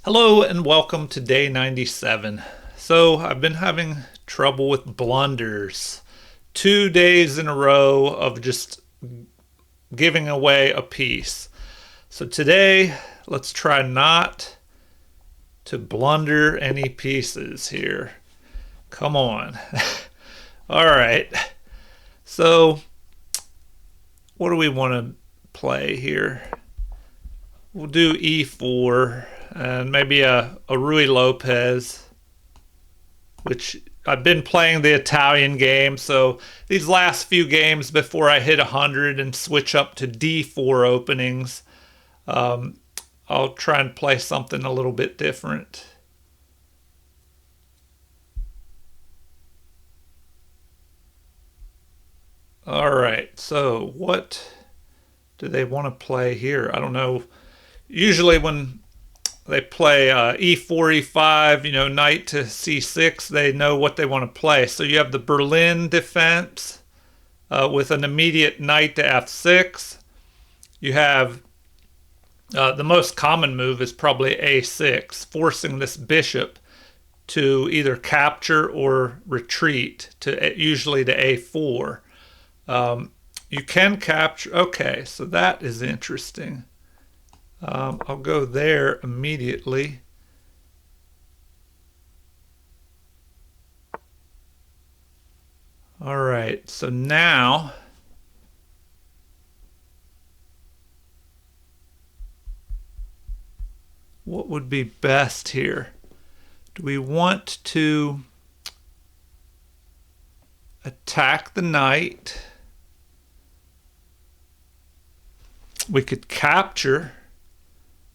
Hello and welcome to day 97. So, I've been having trouble with blunders. 2 days in a row of just giving away a piece. So, today, let's try not to blunder any pieces here. Come on. All right. So, what do we want to play here? We'll do e4 and maybe a Rui Lopez, which I've been playing the Italian game. So these last few games before I hit 100 and switch up to D4 openings, um, I'll try and play something a little bit different. All right, so what do they want to play here? I don't know. Usually when they play e4, e5, knight to c6, they know what they want to play. So you have the Berlin defense with an immediate knight to f6. You have the most common move is probably a6, forcing this bishop to either capture or retreat to usually to a4. You can capture. Okay, so that is interesting. I'll go there immediately. All right, so now what would be best here? Do we want to attack the knight? We could capture.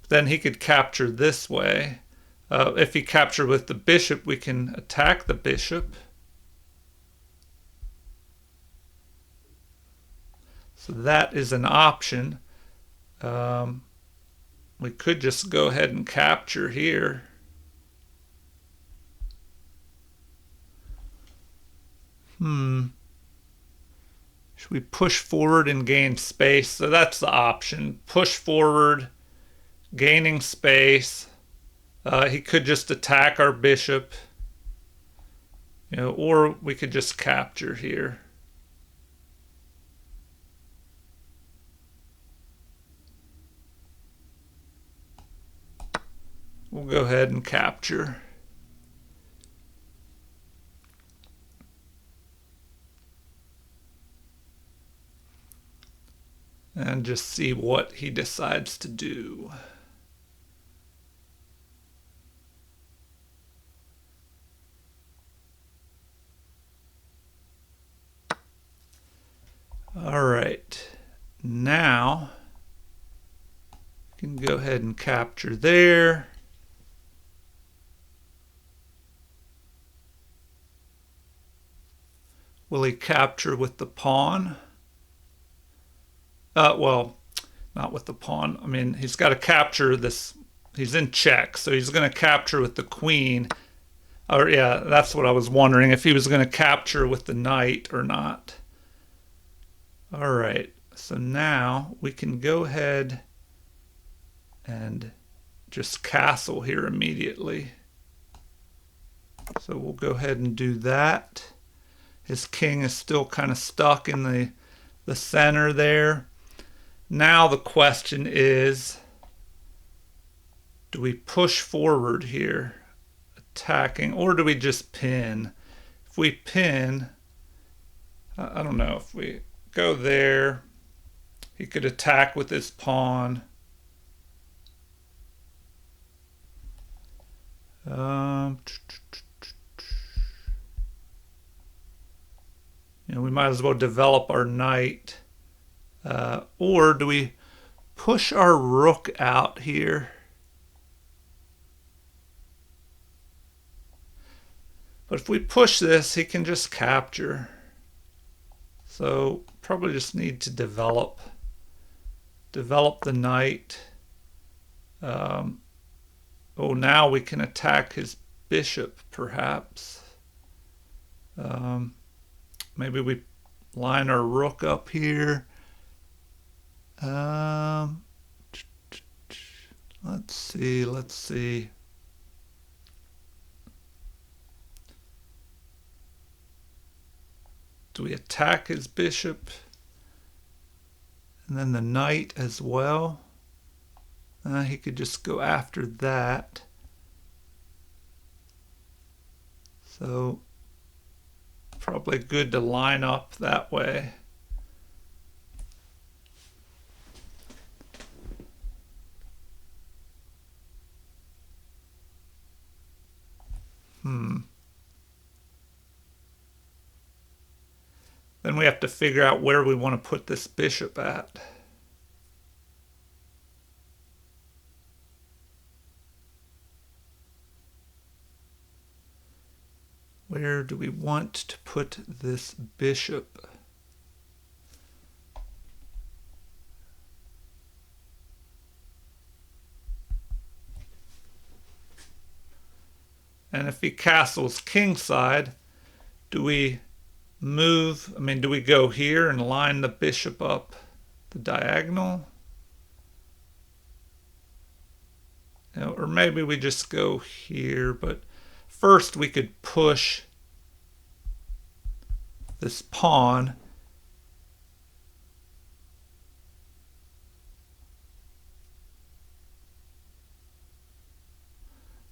Then he could capture this way. If he captured with the bishop, we can attack the bishop. So that is an option. We could just go ahead and capture here. Should we push forward and gain space? So that's the option. Push forward, gaining space. He could just attack our bishop, or we could just capture here. We'll go ahead and capture. And just see what he decides to do. All right, now you can go ahead and capture there. Will he capture with the pawn? Well, not with the pawn. I mean, he's got to capture this. He's in check, so he's going to capture with the queen. Or yeah, that's what I was wondering, if he was going to capture with the knight or not. All right, so now we can go ahead and just castle here immediately. So we'll go ahead and do that. His king is still kind of stuck in the center there. Now the question is, do we push forward here, attacking, or do we just pin? If we pin, I don't know, if we go there, he could attack with his pawn. We might as well develop our knight. Or do we push our rook out here? But if we push this, he can just capture. So probably just need to develop the knight. Now we can attack his bishop, perhaps. Maybe we line our rook up here. Let's see, let's see. Do we attack his bishop? And then the knight as well? He could just go after that. So probably good to line up that way. Then we have to figure out where we want to put this bishop at. Where do we want to put this bishop? And if he castles kingside, do we move? I mean, do we go here and line the bishop up the diagonal? Or maybe we just go here, but first we could push this pawn.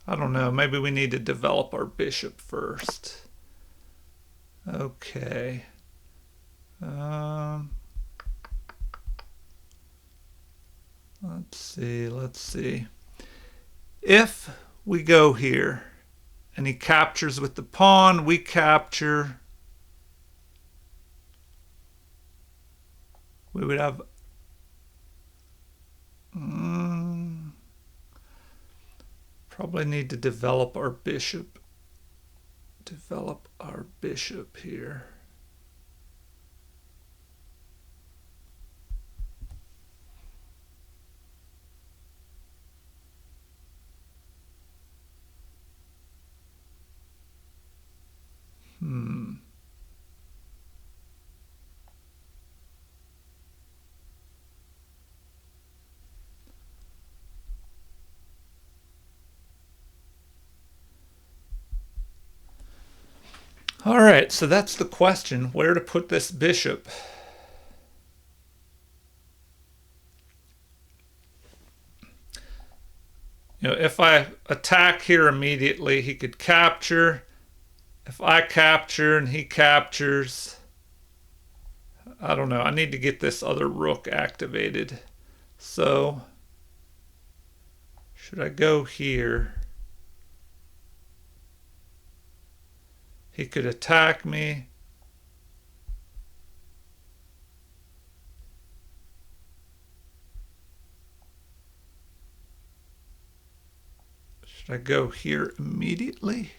I don't know, maybe we need to develop our bishop first. Okay. Let's see. If we go here and he captures with the pawn, we capture. We would have probably need to develop our bishop. Develop our bishop here. All right, so that's the question, where to put this bishop. If I attack here immediately, he could capture. If I capture and he captures, I don't know. I need to get this other rook activated. So, should I go here? He could attack me. Should I go here immediately?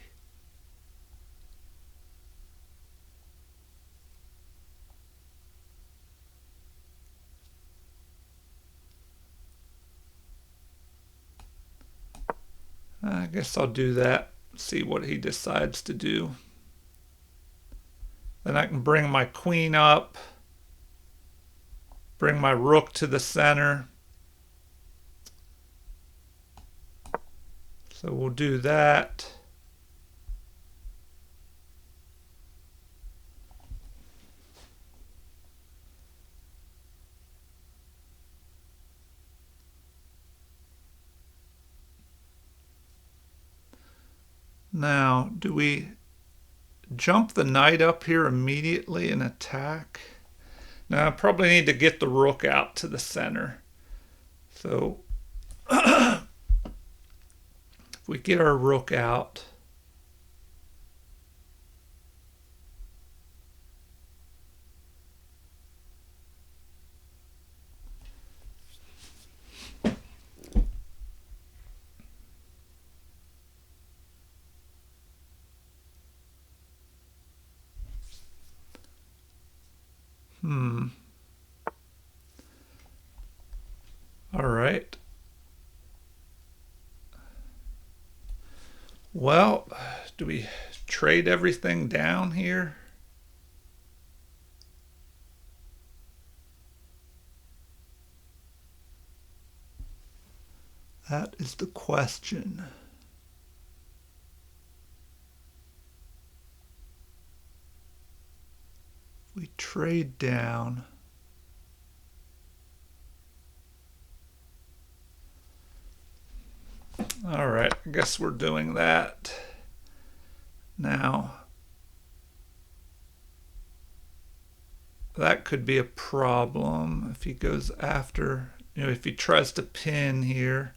I guess I'll do that. See what he decides to do. Then I can bring my queen up. Bring my rook to the center. So we'll do that. Now, do we jump the knight up here immediately and attack? Now, I probably need to get the rook out to the center. So, if we get our rook out, all right. Well, do we trade everything down here? That is the question. We trade down. All right, I guess we're doing that. Now, that could be a problem if he goes after, if he tries to pin here.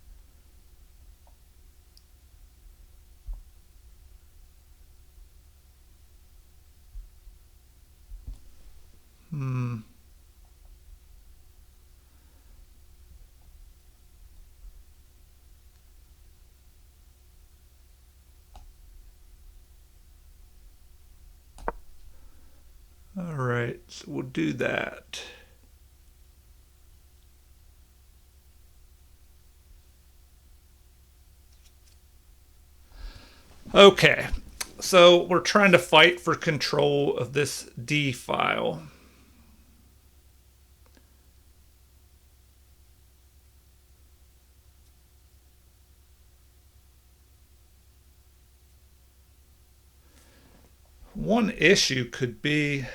All right, so we'll do that. Okay, so we're trying to fight for control of this D file. One issue could be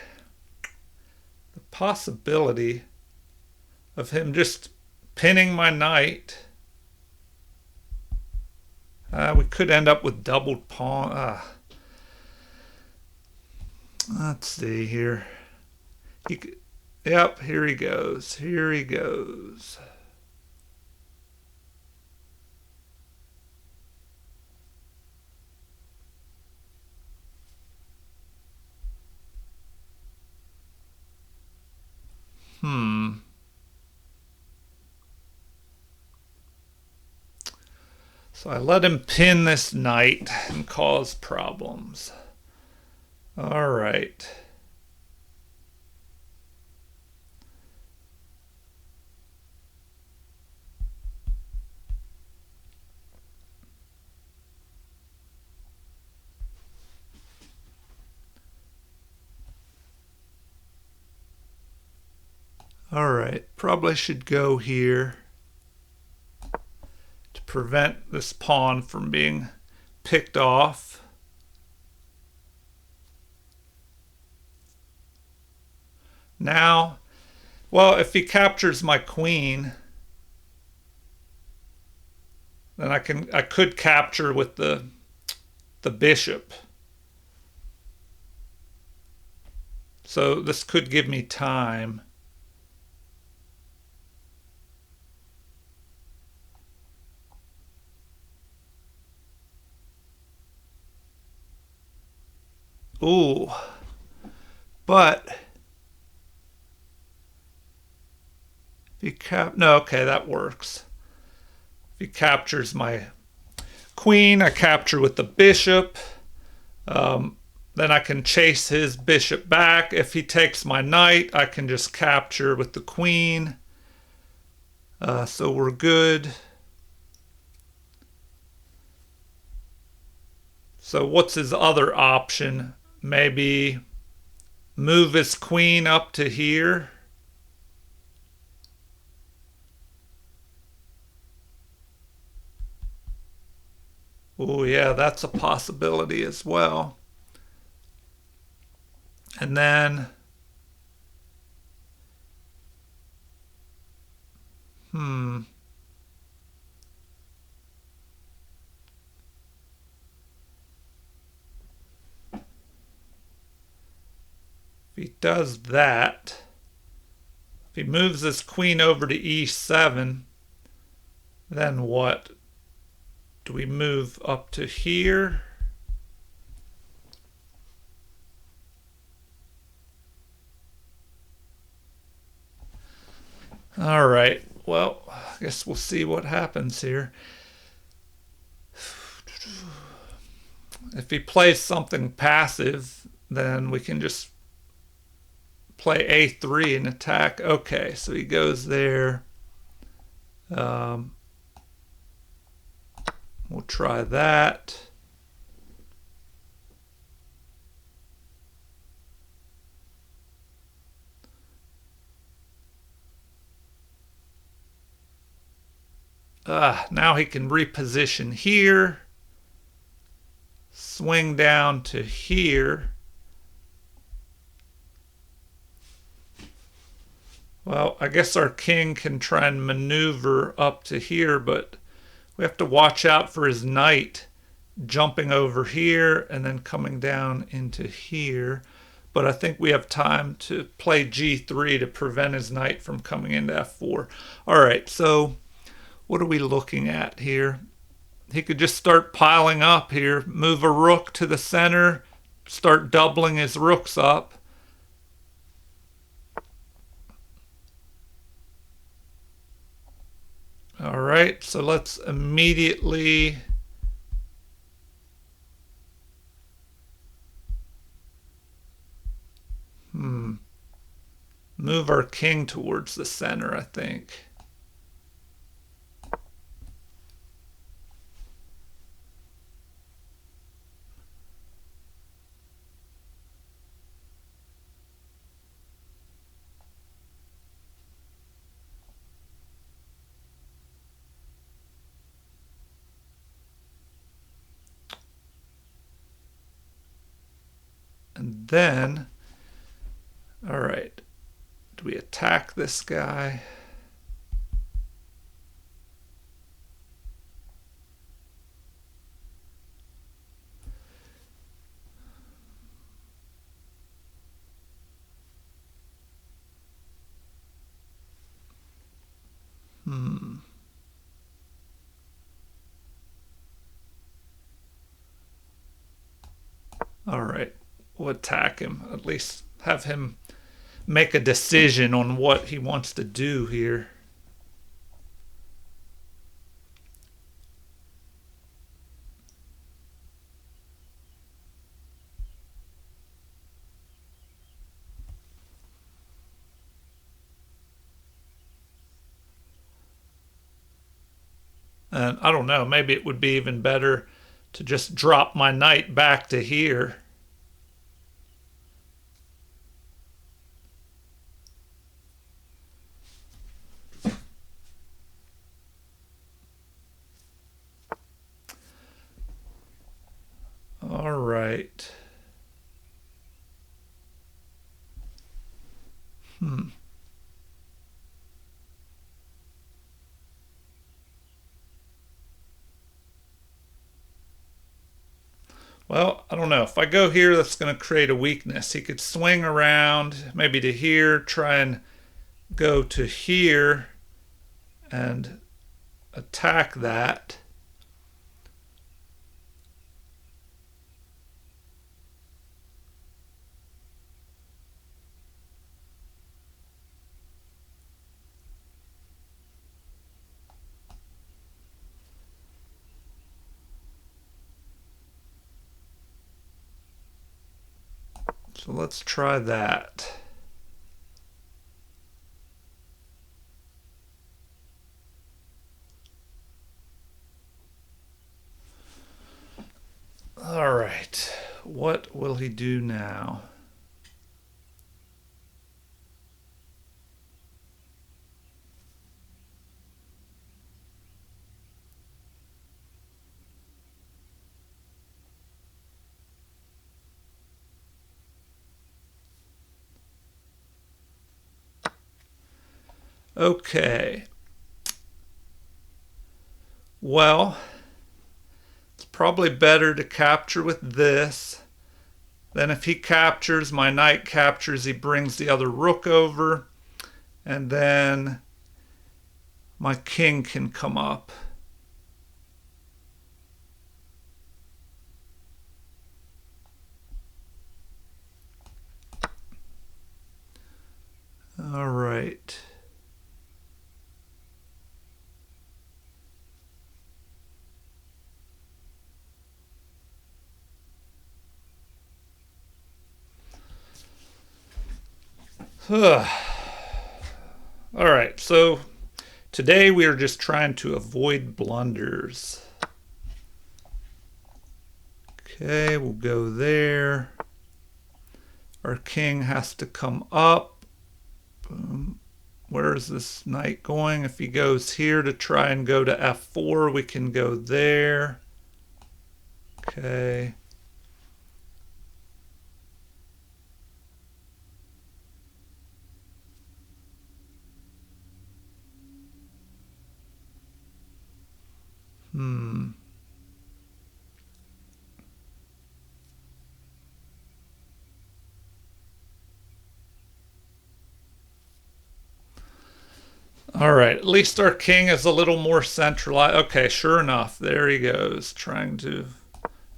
the possibility of him just pinning my knight. We could end up with doubled pawn. Let's see here. Yep, here he goes. Here he goes. So I let him pin this knight and cause problems. All right. All right, probably should go here to prevent this pawn from being picked off. Now, well, if he captures my queen, then I could capture with the bishop. So this could give me time. Ooh, but if he no, okay, that works. If he captures my queen, I capture with the bishop. Then I can chase his bishop back. If he takes my knight, I can just capture with the queen. So we're good. So what's his other option? Maybe move his queen up to here. Oh yeah, that's a possibility as well. And then if he does that, if he moves his queen over to e7, then what? Do we move up to here? All right. Well, I guess we'll see what happens here. If he plays something passive, then we can just play a3 and attack. Okay, so he goes there. We'll try that. Now he can reposition here, swing down to here. Well, I guess our king can try and maneuver up to here, but we have to watch out for his knight jumping over here and then coming down into here. But I think we have time to play g3 to prevent his knight from coming into f4. All right, so what are we looking at here? He could just start piling up here, move a rook to the center, start doubling his rooks up. All right, so let's immediately move our king towards the center, I think. And then, all right, do we attack this guy? All right, we'll attack him. At least have him make a decision on what he wants to do here. And I don't know, maybe it would be even better to just drop my knight back to here. All right. Well, I don't know. If I go here, that's going to create a weakness. He could swing around, maybe to here, try and go to here and attack that. So let's try that. All right, what will he do now? Okay. Well, it's probably better to capture with this. Then if he captures, my knight captures, he brings the other rook over. And then my king can come up. All right. All right, so today we are just trying to avoid blunders. Okay, we'll go there. Our king has to come up. Boom. where is this knight going? If he goes here to try and go to f4, we can go there. Okay. All right, at least our king is a little more centralized. Okay, sure enough, there he goes, trying to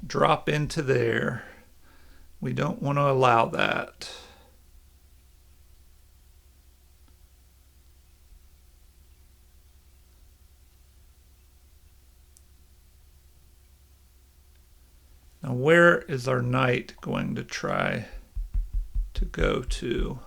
drop into there. We don't want to allow that. Now, where is our knight going to try to go to?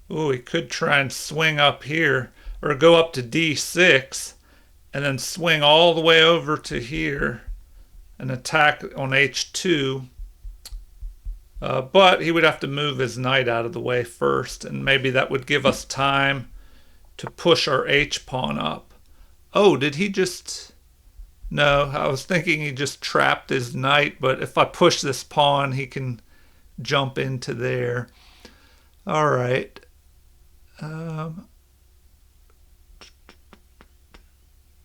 Oh, he could try and swing up here or go up to d6 and then swing all the way over to here and attack on h2. But he would have to move his knight out of the way first, and maybe that would give us time to push our h-pawn up. Oh, did he just... No, I was thinking he just trapped his knight, but if I push this pawn, he can jump into there. All right.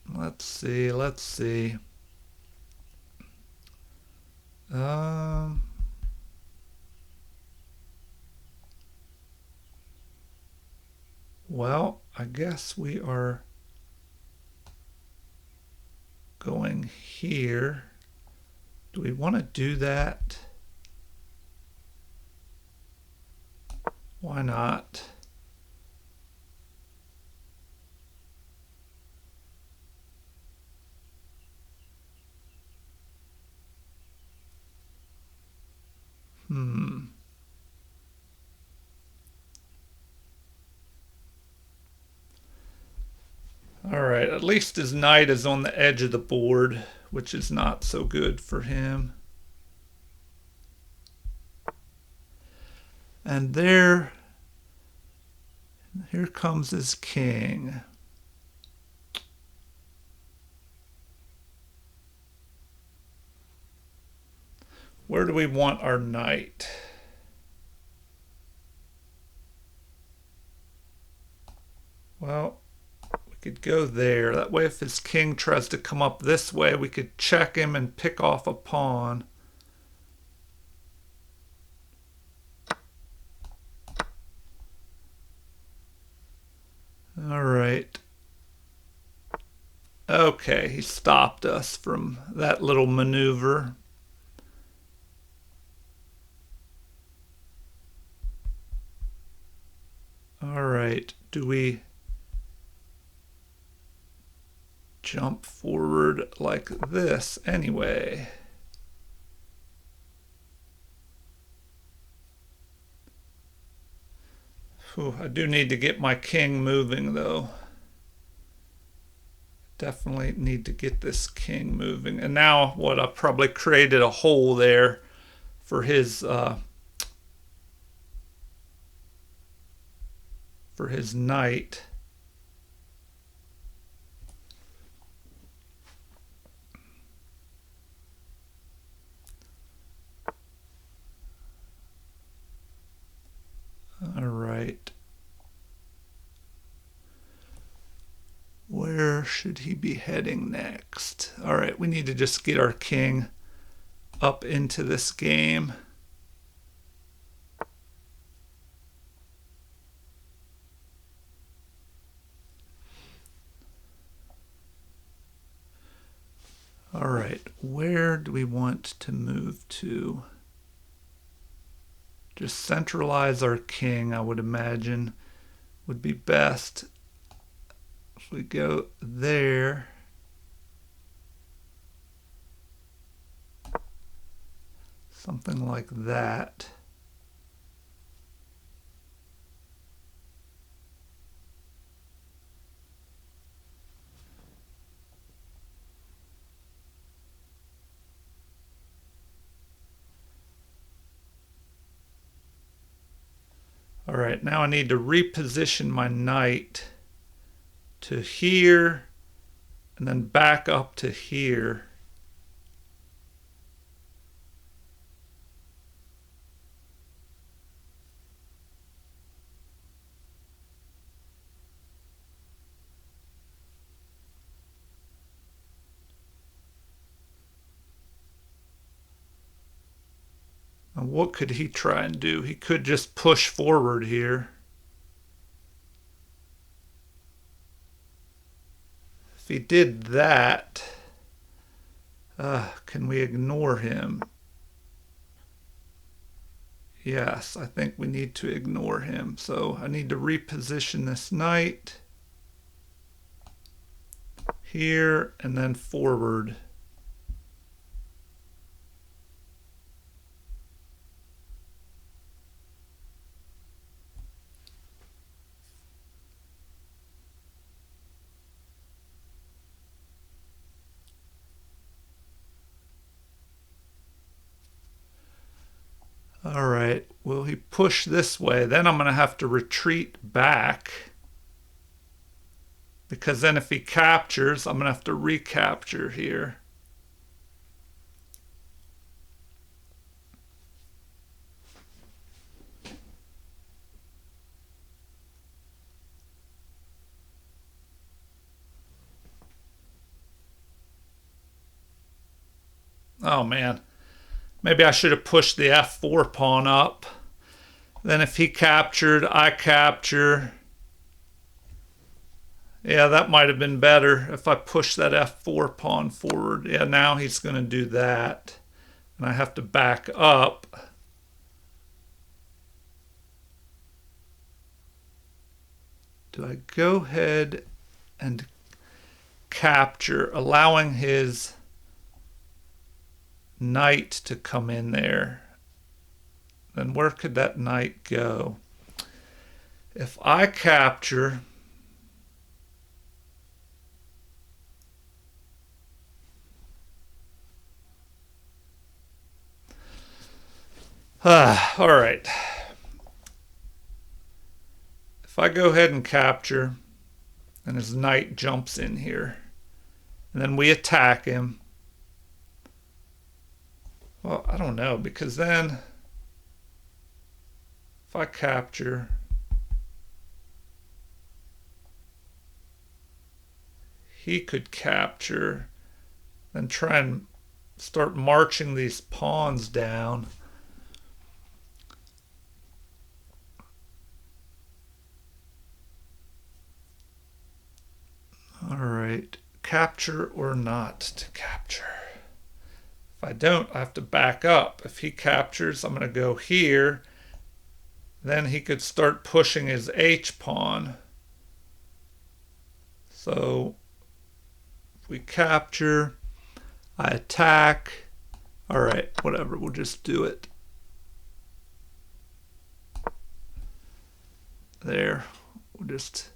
Let's see. Well, I guess we are going here. Do we want to do that? Why not? All right, at least his knight is on the edge of the board, which is not so good for him. And here comes his king. Where do we want our knight? Well, we could go there. That way, if his king tries to come up this way, we could check him and pick off a pawn. All right. Okay, he stopped us from that little maneuver. All right, do we jump forward like this anyway? Whew, I do need to get my king moving though. Definitely need to get this king moving. And now what, I've probably created a hole there for his knight. All right. Where should he be heading next? All right, we need to just get our king up into this game. All right, where do we want to move to? Just centralize our king, I would imagine, would be best. If we go there, Something like that. All right, now I need to reposition my knight to here and then back up to here. Now what could he try and do? He could just push forward here. If he did that, can we ignore him? Yes, I think we need to ignore him. So I need to reposition this knight here and then forward. All right, will he push this way? Then I'm going to have to retreat back. Because then if he captures, I'm going to have to recapture here. Oh man, maybe I should have pushed the f4 pawn up. Then if he captured, I capture. Yeah, that might have been better if I pushed that f4 pawn forward. Yeah, now he's going to do that. And I have to back up. Do I go ahead and capture, allowing his knight to come in there? Then where could that knight go? If I capture, all right. If I go ahead and capture, and his knight jumps in here, and then we attack him. Well, I don't know, because then if I capture, he could capture, then try and start marching these pawns down. All right, capture or not to capture. If I don't, I have to back up. If he captures, I'm going to go here. Then he could start pushing his H pawn. So if we capture, I attack. All right, whatever, we'll just do it. There, we'll just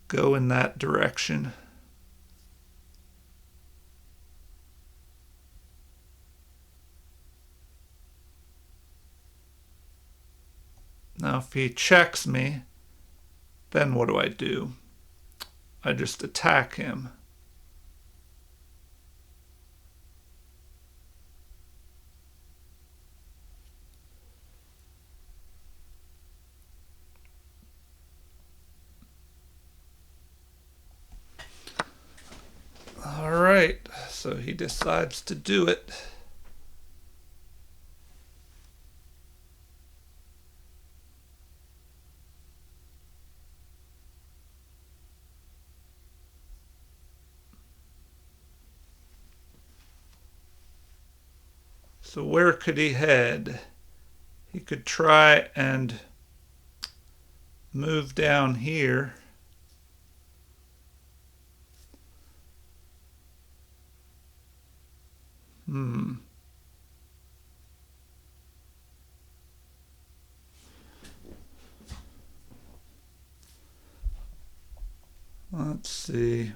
go in that direction. Now if he checks me, then what do? I just attack him. All right, so he decides to do it. So where could he head? He could try and move down here. Let's see.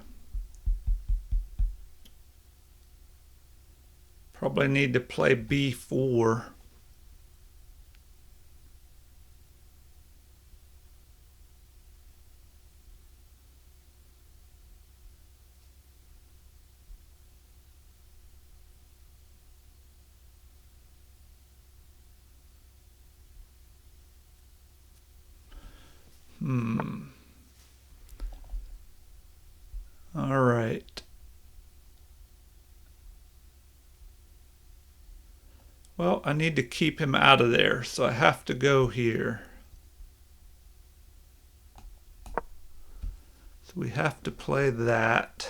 Probably need to play b4. All right. Well, I need to keep him out of there, so I have to go here. So we have to play that.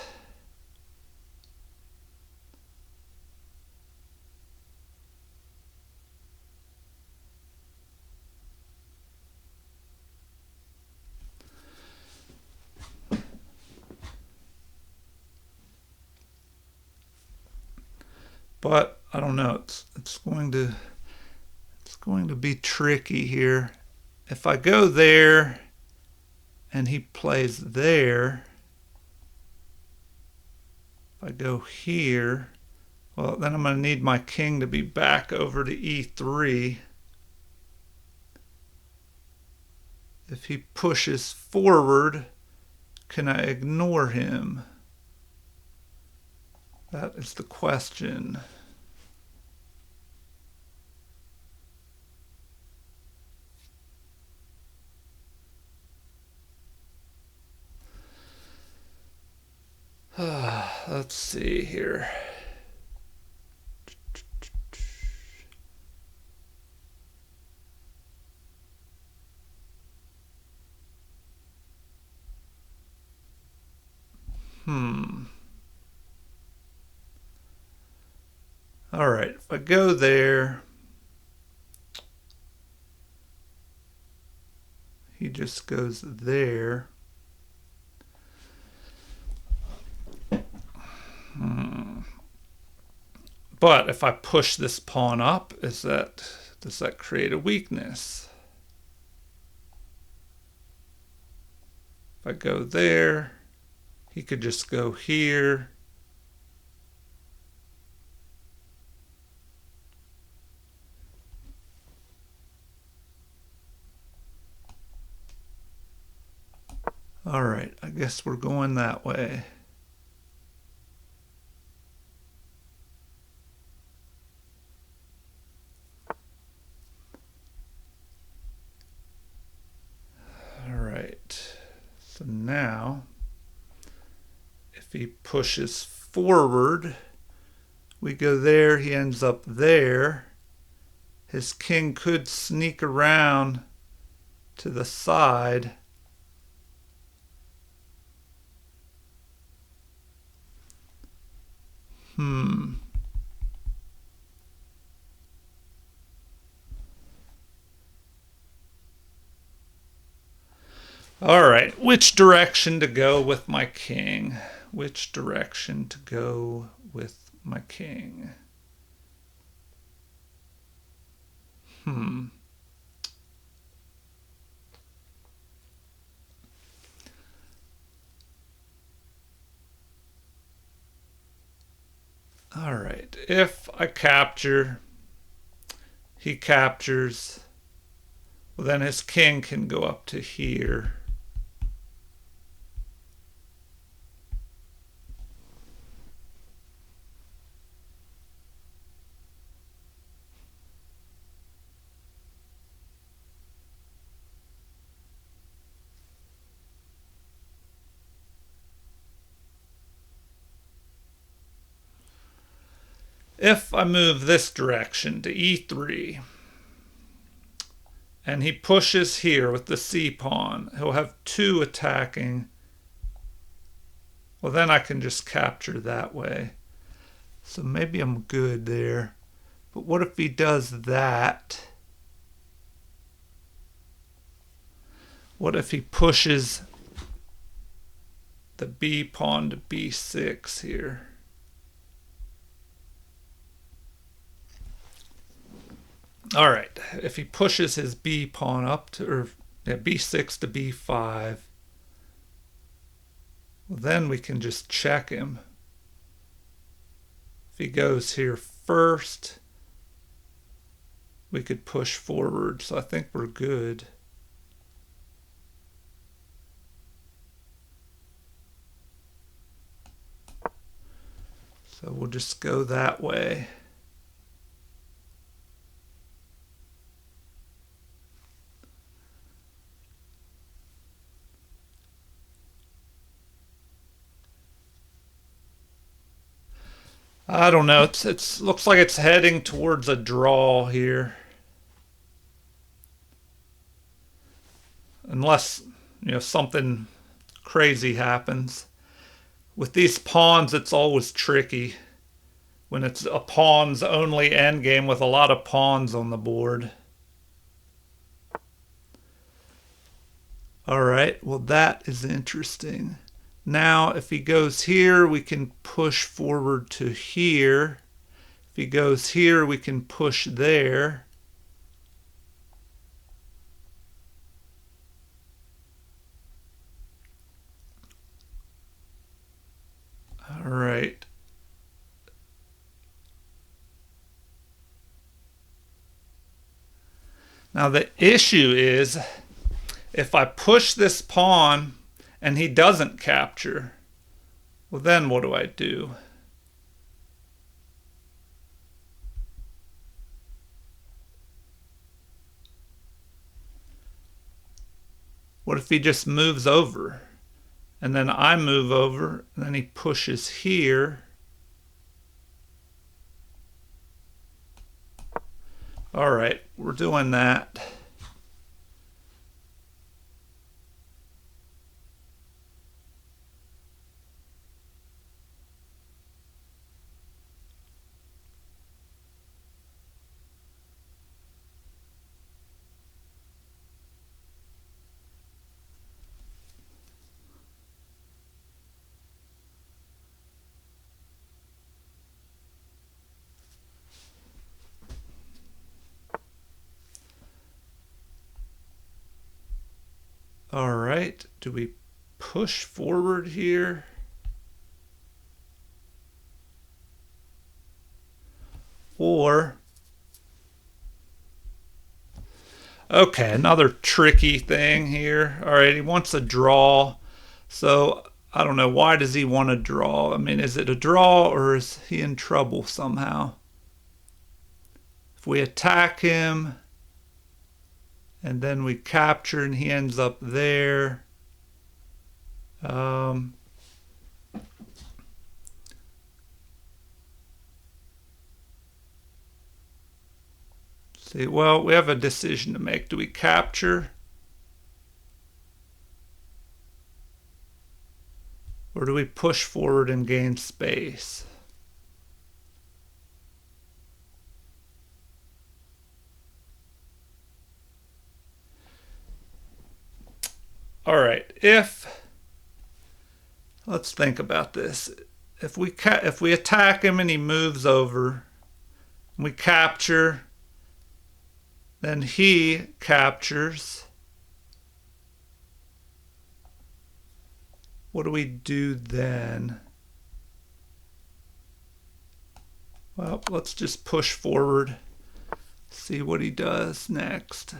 But I don't know. It's going to be tricky here. If I go there and he plays there, if I go here, well, then I'm going to need my king to be back over to e3. If he pushes forward, can I ignore him? That is the question. Let's see here. All right, if I go there, he just goes there. But if I push this pawn up, does that create a weakness? If I go there, he could just go here. All right, I guess we're going that way. All right, so now if he pushes forward, we go there, he ends up there. His king could sneak around to the side. All right, which direction to go with my king? Which direction to go with my king? All right, if I capture, he captures, well, then his king can go up to here. If I move this direction to e3, and he pushes here with the c pawn, he'll have two attacking. Well, then I can just capture that way. So maybe I'm good there. But what if he does that? What if he pushes the b pawn to b6 here? All right, if he pushes his b pawn up to, or b6 to b5, Well, then we can just check him. If he goes here first, we could push forward. So I think we're good. So we'll just go that way. I don't know. It's looks like it's heading towards a draw here. Unless, something crazy happens. With these pawns, it's always tricky when it's a pawns only endgame with a lot of pawns on the board. All right, well, that is interesting. Now, if he goes here, we can push forward to here. If he goes here, we can push there. All right. Now, the issue is if I push this pawn and he doesn't capture, well, then what do I do? What if he just moves over? And then I move over, and then he pushes here. All right, we're doing that. All right, do we push forward here? Or, okay, another tricky thing here. All right, he wants a draw. So I don't know, why does he want to draw? I mean, is it a draw or is he in trouble somehow? If we attack him and then we capture and he ends up there, see, well, we have a decision to make. Do we capture? Or do we push forward and gain space? All right, let's think about this. If we attack him and he moves over, and we capture, then he captures. What do we do then? Well, let's just push forward, see what he does next.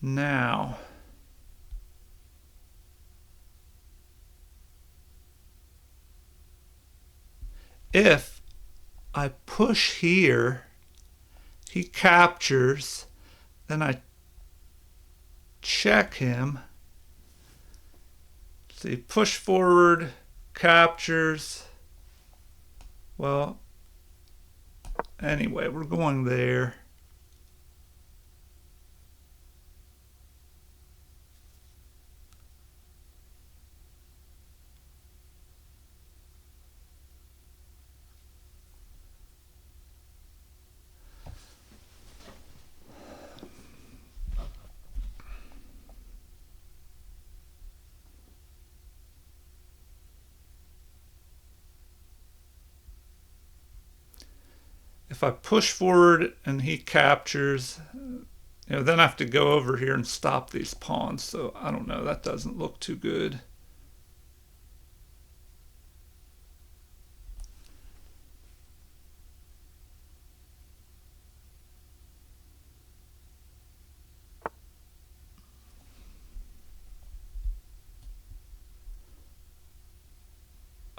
Now, if I push here, he captures, then I check him. See, push forward, captures. Well, anyway, we're going there. if I push forward and he captures, then I have to go over here and stop these pawns. So I don't know, that doesn't look too good.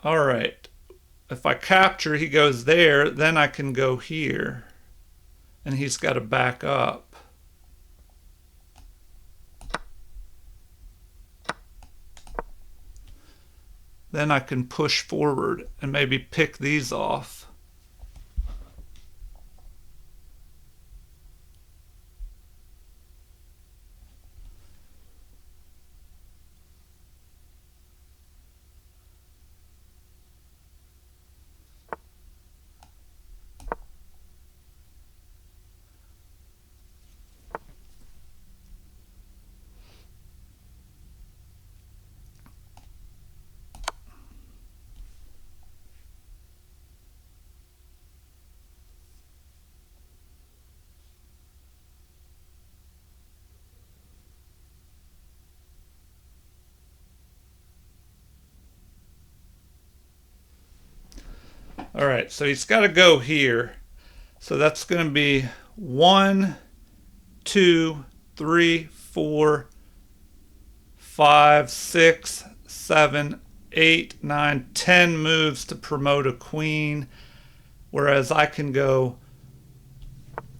All right. If I capture, he goes there, then I can go here. And he's got to back up. Then I can push forward and maybe pick these off. All right, so he's got to go here. So that's going to be 1, 2, 3, 4, 5, 6, 7, 8, 9, 10 moves to promote a queen. Whereas I can go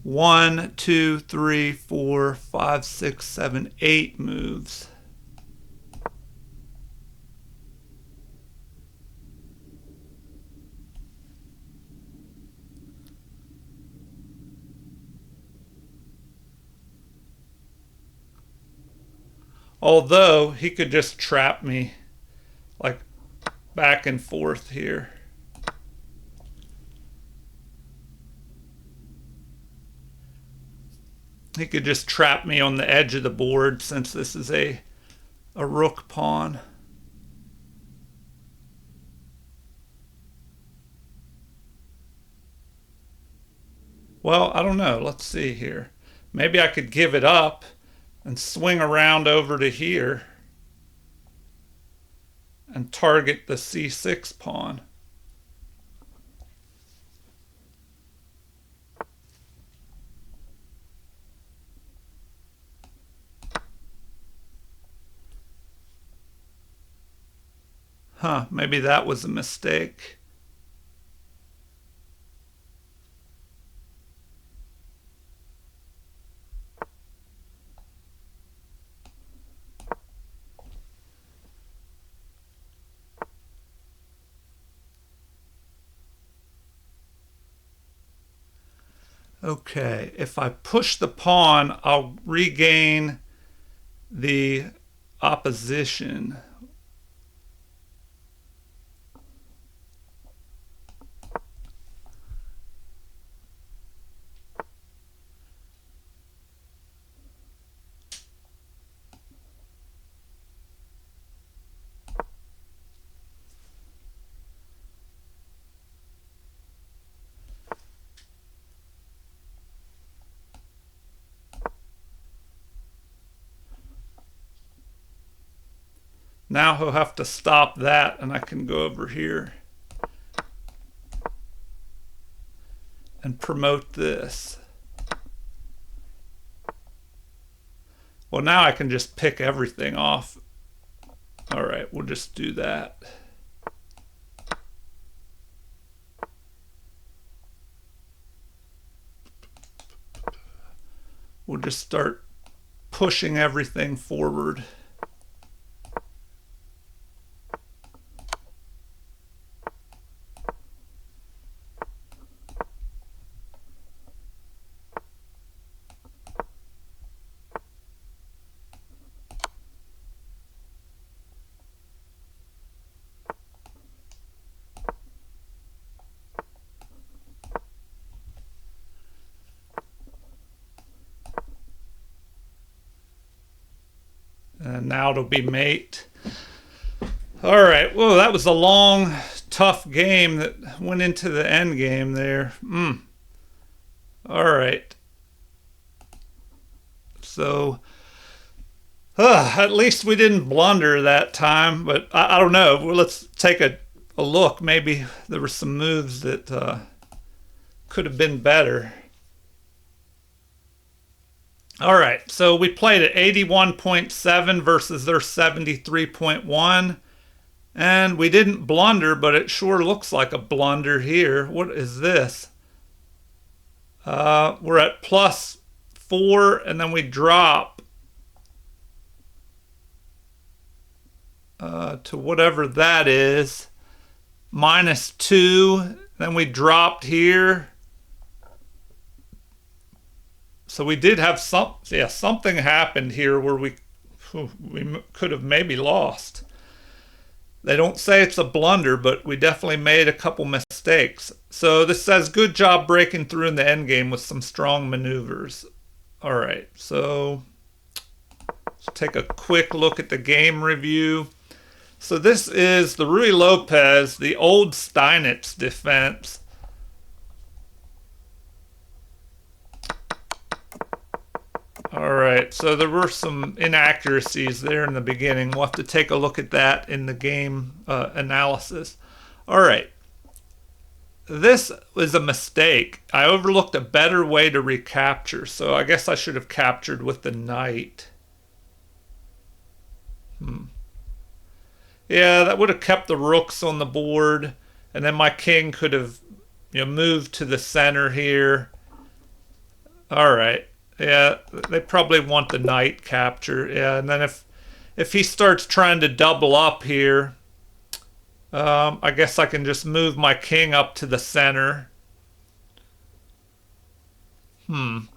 1, 2, 3, 4, 5, 6, 7, 8 moves. Although he could just trap me like back and forth here. He could just trap me on the edge of the board since this is a rook pawn. Well, I don't know. Let's see here. Maybe I could give it up and swing around over to here and target the c6 pawn. Maybe that was a mistake. Okay, if I push the pawn, I'll regain the opposition. Now he'll have to stop that, and I can go over here and promote this. Well, now I can just pick everything off. All right, we'll just do that. We'll just start pushing everything forward. And now it'll be mate. All right. Well, that was a long, tough game that went into the end game there. All right. So, at least we didn't blunder that time, but I don't know. Well, let's take a look. Maybe there were some moves that could have been better. All right, so we played at 81.7 versus their 73.1. And we didn't blunder, but it sure looks like a blunder here. What is this? We're at +4, and then we drop to whatever that is. -2. Then we dropped here. So we did have something happened here where we could have maybe lost. They don't say it's a blunder, but we definitely made a couple mistakes. So this says, good job breaking through in the endgame with some strong maneuvers. All right, so let's take a quick look at the game review. So this is the Ruy Lopez, the old Steinitz defense. All right, so there were some inaccuracies there in the beginning. We'll have to take a look at that in the game analysis. All right, this was a mistake. I overlooked a better way to recapture, so I guess I should have captured with the knight. Yeah, that would have kept the rooks on the board, and then my king could have, moved to the center here. All right. Yeah, they probably want the knight capture. Yeah, and then if he starts trying to double up here, I guess I can just move my king up to the center. All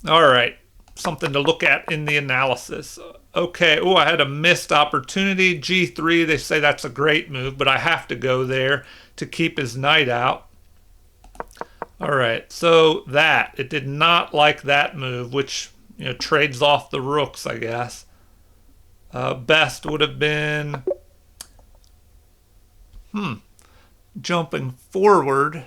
right, something to look at in the analysis. Okay, oh, I had a missed opportunity. G3, they say that's a great move, but I have to go there to keep his knight out. All right, so it did not like that move, which trades off the rooks, I guess. Best would have been jumping forward.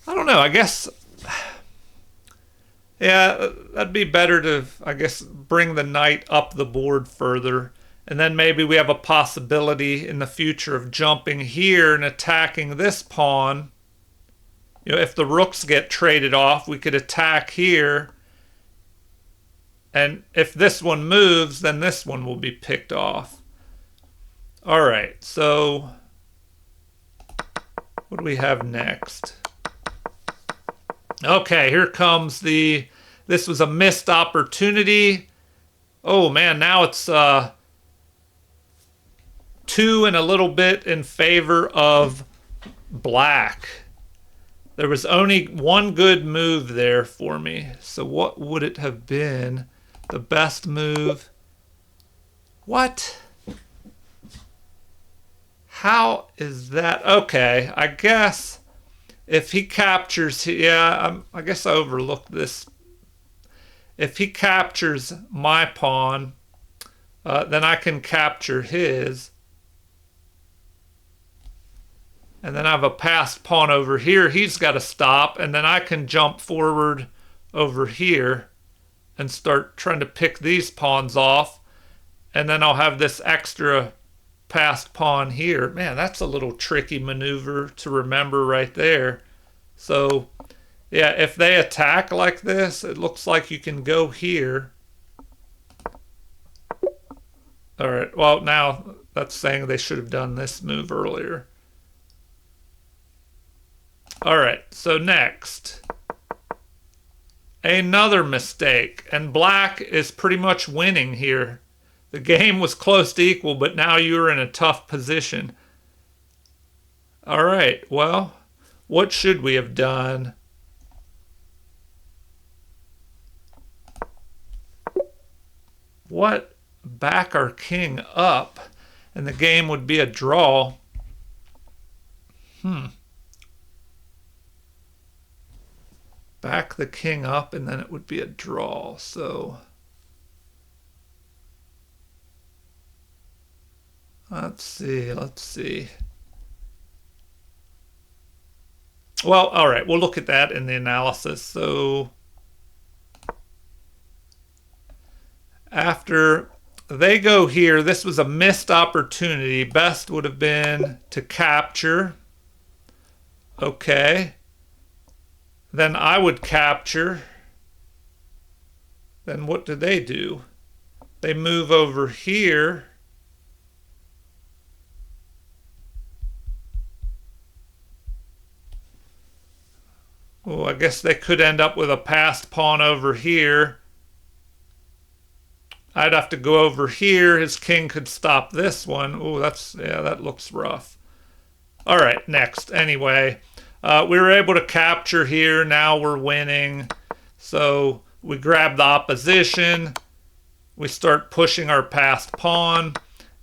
I don't know. I guess yeah, that'd be better to I guess bring the knight up the board further. And then maybe we have a possibility in the future of jumping here and attacking this pawn. If the rooks get traded off, we could attack here. And if this one moves, then this one will be picked off. All right, so what do we have next? Okay, here comes this was a missed opportunity. Oh man, now it's 2 and a little bit in favor of black. There was only one good move there for me. So what would it have been? The best move? What? How is that? Okay, I guess if he captures, I guess I overlooked this. If he captures my pawn, then I can capture his. And then I have a passed pawn over here. He's got to stop. And then I can jump forward over here and start trying to pick these pawns off. And then I'll have this extra passed pawn here. Man, that's a little tricky maneuver to remember right there. So, yeah, if they attack like this, it looks like you can go here. All right, well, now that's saying they should have done this move earlier. All right, so next, another mistake, and black is pretty much winning here. The game was close to equal, but now you're in a tough position. All right, well, what should we have done? What? Back our king up, and the game would be a draw. Back the king up, and then it would be a draw. So let's see. Well, all right, we'll look at that in the analysis. So after they go here, this was a missed opportunity. Best would have been to capture. Okay. Then I would capture. Then what do? They move over here. Oh, I guess they could end up with a passed pawn over here. I'd have to go over here. His king could stop this one. Oh, that looks rough. All right, next. Anyway, we were able to capture here. Now we're winning. So we grab the opposition. We start pushing our passed pawn.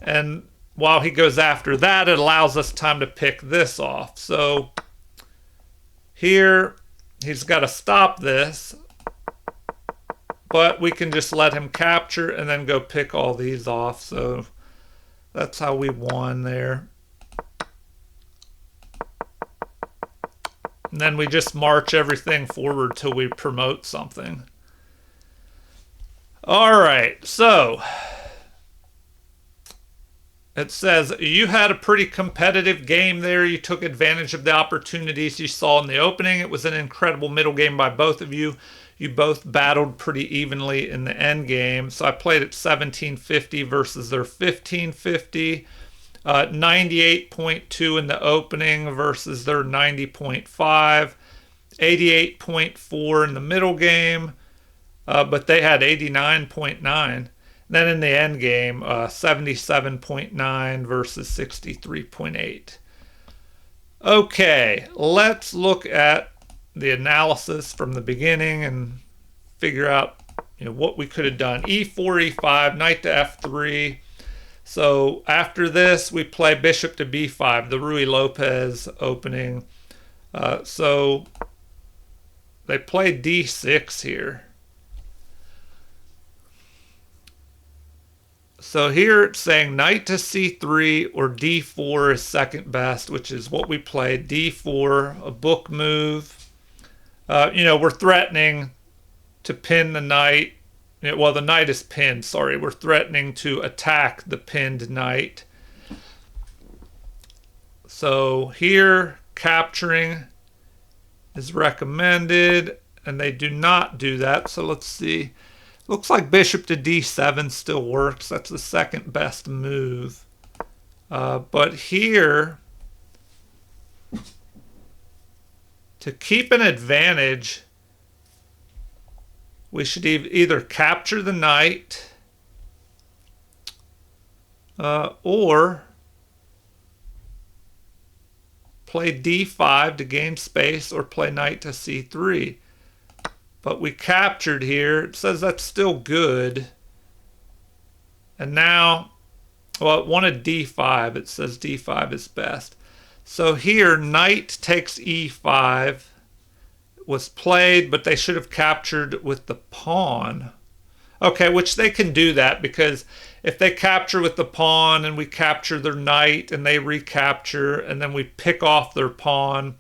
And while he goes after that, it allows us time to pick this off. So here, he's got to stop this. But we can just let him capture and then go pick all these off. So that's how we won there. And then we just march everything forward till we promote something. All right, so it says you had a pretty competitive game there. You took advantage of the opportunities you saw in the opening. It was an incredible middle game by both of you. You both battled pretty evenly in the end game. So I played at 1750 versus their 1550. 98.2 in the opening versus their 90.5. 88.4 in the middle game, but they had 89.9. Then in the end game, 77.9 versus 63.8. Okay, let's look at the analysis from the beginning and figure out what we could have done. E4, E5, knight to F3. So after this, we play bishop to B5, the Ruy Lopez opening. So they play D6 here. So here it's saying knight to C3 or D4 is second best, which is what we played. D4, a book move. We're threatening to pin the knight. Well, the knight is pinned, sorry. We're threatening to attack the pinned knight. So here, capturing is recommended, and they do not do that. So let's see. Looks like bishop to d7 still works. That's the second best move. But here, to keep an advantage, we should either capture the knight or play d5 to gain space or play knight to c3. But we captured here. It says that's still good. And now, well, it wanted d5. It says d5 is best. So here, knight takes e5 was played, but they should have captured with the pawn. Okay, which they can do that, because if they capture with the pawn and we capture their knight and they recapture and then we pick off their pawn.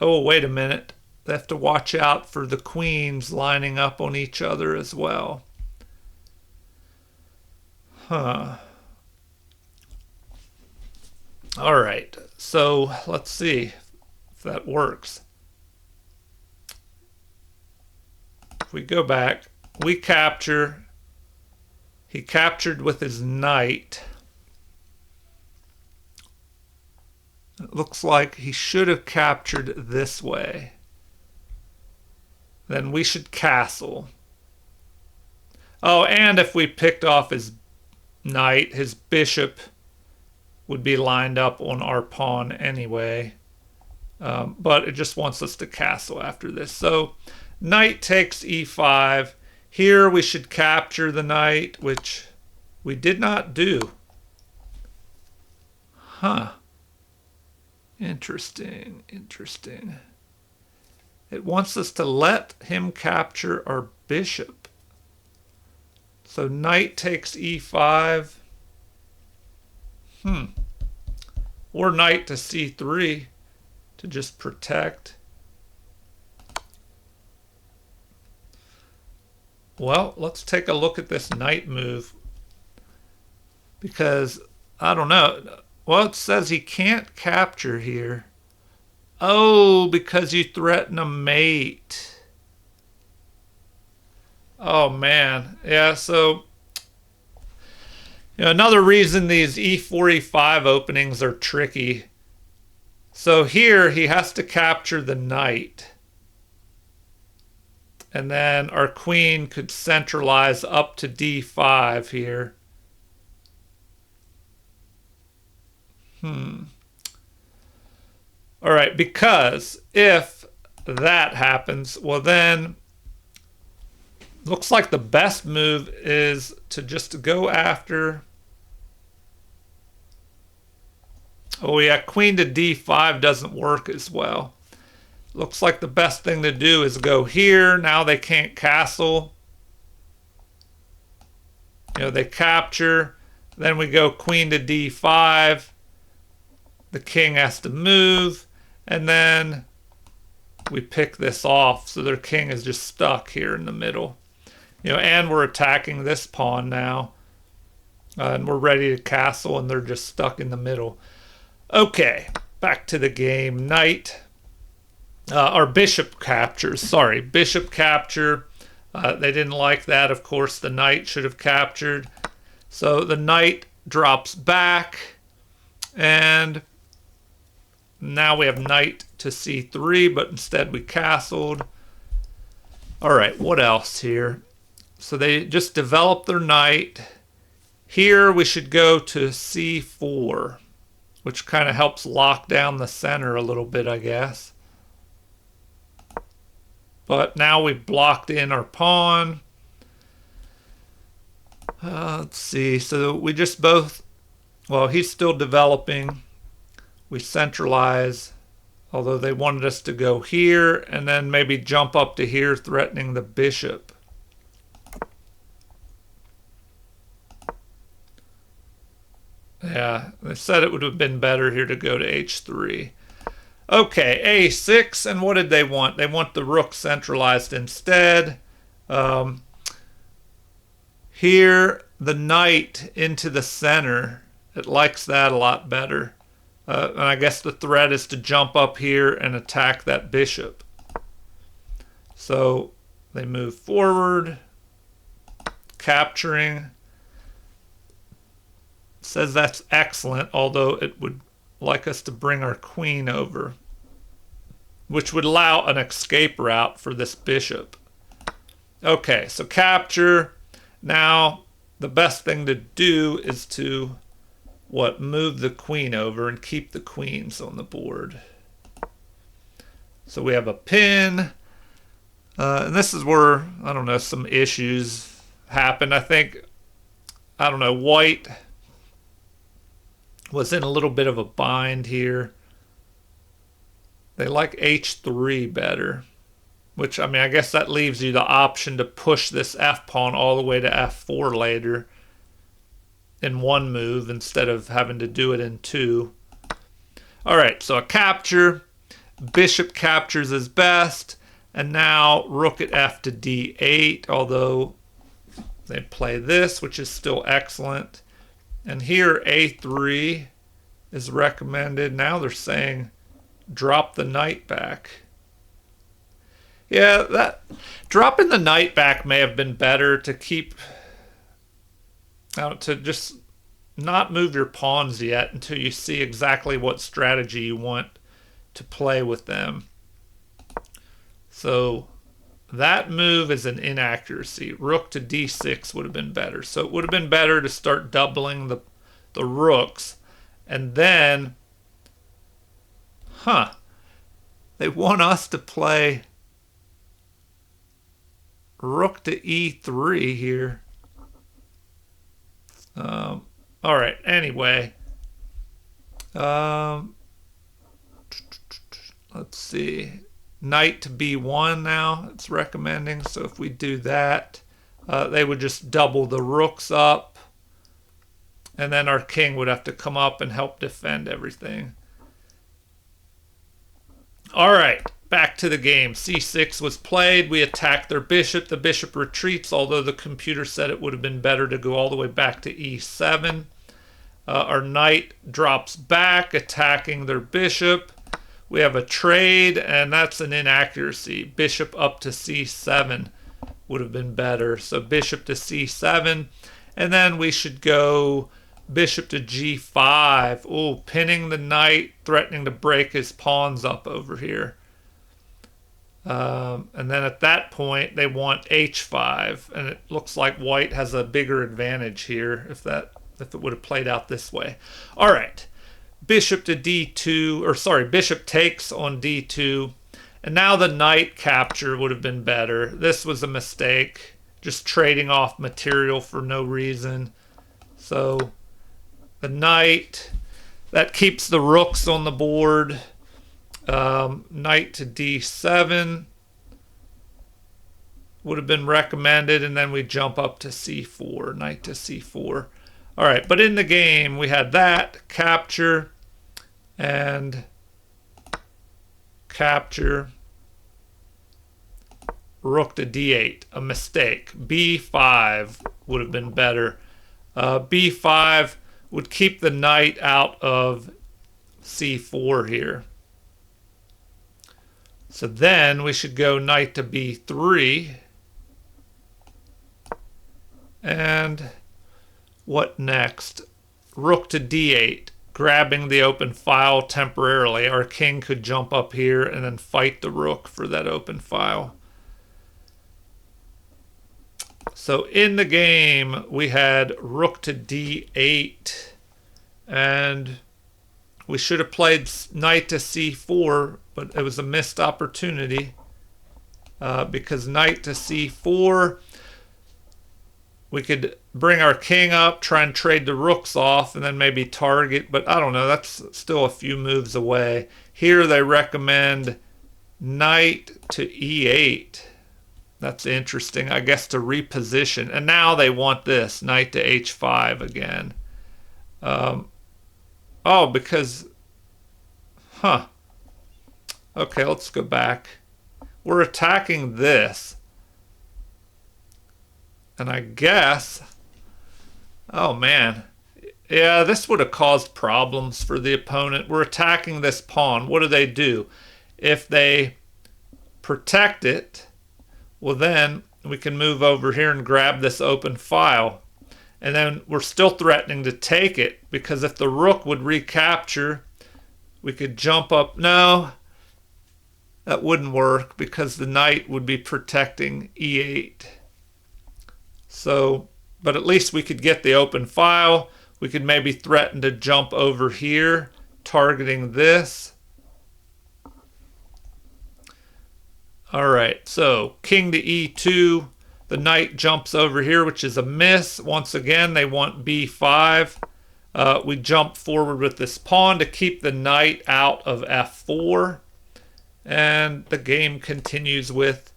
Oh, wait a minute. They have to watch out for the queens lining up on each other as well. Huh. All right, so let's see if that works. If we go back, we capture. He captured with his knight. It looks like he should have captured this way. Then we should castle. Oh, and if we picked off his knight, his bishop would be lined up on our pawn anyway. But it just wants us to castle after this. So knight takes e5. Here we should capture the knight, which we did not do. Huh. Interesting, interesting. It wants us to let him capture our bishop. So knight takes e5. Or knight to c3. to just protect. Well, let's take a look at this knight move. Because, I don't know. Well, it says he can't capture here. Oh, because you threaten a mate. Oh, man. Yeah, so another reason these e4, e5 openings are tricky. So here he has to capture the knight. And then our queen could centralize up to d5 here. All right, because if that happens, well then, looks like the best move is to just go after. Oh yeah, queen to d5 doesn't work as well. Looks like the best thing to do is go here. Now they can't castle. They capture. Then we go queen to d5. The king has to move. And then we pick this off. So their king is just stuck here in the middle. And we're attacking this pawn now. And we're ready to castle, and they're just stuck in the middle. Okay, back to the game. Knight. Or bishop captures. Sorry, bishop capture. They didn't like that. Of course, the knight should have captured. So the knight drops back. And now we have knight to c3, but instead we castled. All right, what else here? So they just developed their knight. Here we should go to c4, which kind of helps lock down the center a little bit, I guess. But now we've blocked in our pawn. Let's see. So we just both, well, he's still developing. We centralize, although they wanted us to go here and then maybe jump up to here, threatening the bishop. Yeah, they said it would have been better here to go to h3. Okay, a6, and what did they want? They want the rook centralized instead. Here, the knight into the center. It likes that a lot better. And I guess the threat is to jump up here and attack that bishop. So they move forward, capturing. It says that's excellent, although it would like us to bring our queen over, which would allow an escape route for this bishop. Okay, so capture. Now, the best thing to do is to move the queen over and keep the queens on the board. So we have a pin. And this is where, I don't know, some issues happen. I think, I don't know, white was in a little bit of a bind here. They like h3 better. Which, I mean, I guess that leaves you the option to push this f-pawn all the way to f4 later in one move instead of having to do it in two. All right, so a capture. Bishop captures is best. And now rook at f to d8, although they play this, which is still excellent. And here a3 is recommended. Now they're saying drop the knight back. Yeah, that dropping the knight back may have been better to keep, to just not move your pawns yet until you see exactly what strategy you want to play with them. So that move is an inaccuracy. Rook to d6 would have been better. So it would have been better to start doubling the rooks. And then, they want us to play rook to e3 here. All right, anyway. Let's see. Knight to b1 now, it's recommending. So if we do that, they would just double the rooks up. And then our king would have to come up and help defend everything. All right, back to the game. c6 was played. We attacked their bishop. The bishop retreats, although the computer said it would have been better to go all the way back to e7. Our knight drops back, attacking their bishop. We have a trade, and that's an inaccuracy. Bishop up to c7 would have been better. So bishop to c7, and then we should go bishop to g5. Oh, pinning the knight, threatening to break his pawns up over here. And then at that point, they want h5, and it looks like white has a bigger advantage here if it would have played out this way. All right. Bishop to d2, or sorry, bishop takes on d2, and now the knight capture would have been better. This was a mistake, just trading off material for no reason. So the knight, that keeps the rooks on the board. Knight to d7 would have been recommended, and then we jump up to c4, knight to c4. All right, but in the game, we had that, capture, and capture, rook to d8, a mistake. b5 would have been better. b5 would keep the knight out of c4 here. So then we should go knight to b3, and what next? Rook to d8, grabbing the open file temporarily. Our king could jump up here and then fight the rook for that open file. So in the game, we had rook to d8, and we should have played knight to c4, but it was a missed opportunity because knight to c4, we could bring our king up, try and trade the rooks off, and then maybe target. But I don't know. That's still a few moves away. Here they recommend knight to e8. That's interesting, I guess, to reposition. And now they want this, knight to h5 again. Oh, because... Huh. Okay, let's go back. We're attacking this. And I guess, oh man, yeah, this would have caused problems for the opponent. We're attacking this pawn. What do? If they protect it, well then we can move over here and grab this open file. And then we're still threatening to take it, because if the rook would recapture, we could jump up. No, that wouldn't work because the knight would be protecting e8. So, but at least we could get the open file. We could maybe threaten to jump over here, targeting this. All right, so king to e2. The knight jumps over here, which is a miss. Once again, they want b5. We jump forward with this pawn to keep the knight out of f4. And the game continues with